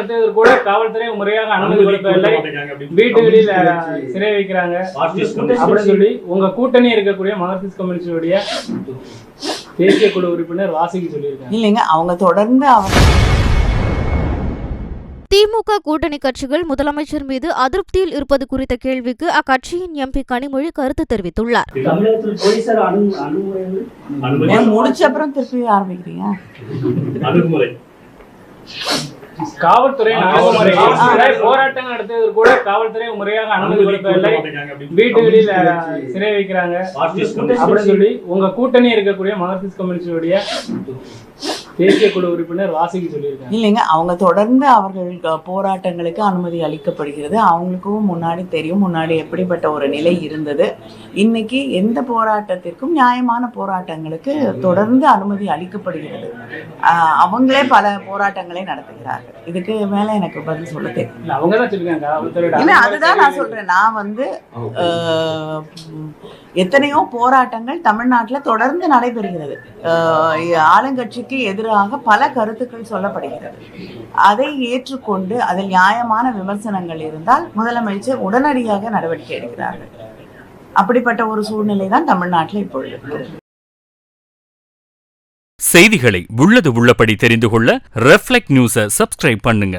நடத்துவதற்கு கூட காவல்துறை முறையாக அனுமதி கொடுக்கவில்லை, வீட்டுகளில் சிறை வைக்கிறாங்க அப்படின்னு சொல்லி உங்க கூட்டணி இருக்கக்கூடிய மார்க்சிஸ்ட் கம்யூனிஸ்டுடைய தேசிய குழு உறுப்பினர் வாசிக்கு சொல்லியிருக்காங்க. இல்லைங்க, அவங்க தொடர்ந்து திமுக கூட்டணி கட்சிகள் முதலமைச்சர் மீது அதிருப்தியில் இருப்பது குறித்த கேள்விக்கு அக்கட்சியின் எம்பி கனிமொழி கருத்து தெரிவித்துள்ளார். முடிச்ச அப்புறம் திருப்பி ஆரம்பிக்கிறீங்க. காவல்துறை போராட்டங்கள் நடத்துவதற்கு கூட காவல்துறை முறையாக அனுமதி கொடுக்கவில்லை, வீட்டுகளில் சிறை வைக்கிறாங்க அப்படின்னு சொல்லி உங்க கூட்டணி இருக்கக்கூடிய மார்க்சிஸ்ட் கம்யூனிஸ்டுடைய தேசிய குழு உறுப்பினர் வாசிக்கு சொல்லியிருக்காங்க. இல்லைங்க, அவங்க தொடர்ந்து அவர்கள் போராட்டங்களுக்கு அனுமதி அளிக்கப்படுகிறது. அவங்களுக்கும் முன்னாடி தெரியும் முன்னாடி எப்படிப்பட்ட ஒரு நிலை இருந்தது. இன்னைக்கு எந்த போராட்டத்திற்கும் நியாயமான போராட்டங்களுக்கு தொடர்ந்து அனுமதி அளிக்கப்படுகிறது. அவங்களே பல போராட்டங்களை நடத்துகிறார்கள். இதுக்கு மேல எனக்கு பதில் சொல்ல தெரியும். அவங்கதான் சொல்லிருக்காங்க. இல்ல, அதுதான் நான் சொல்றேன். நான் எத்தனையோ போராட்டங்கள் தமிழ்நாட்டில் தொடர்ந்து நடைபெறுகிறது. ஆளுங்கட்சிக்கு எதிராக பல கருத்துக்கள் சொல்லப்படுகிறது. அதை ஏற்றுக்கொண்டு அதில் நியாயமான விமர்சனங்கள் இருந்தால் முதலமைச்சர் உடனடியாக நடவடிக்கை எடுக்கிறார்கள். அப்படிப்பட்ட ஒரு சூழ்நிலை தான் தமிழ்நாட்டில் இப்பொழுது. செய்திகளை உள்ளது உள்ளபடி தெரிந்து கொள்ள ரெஃப்ளெக்ட் நியூஸை சப்ஸ்கிரைப் பண்ணுங்க.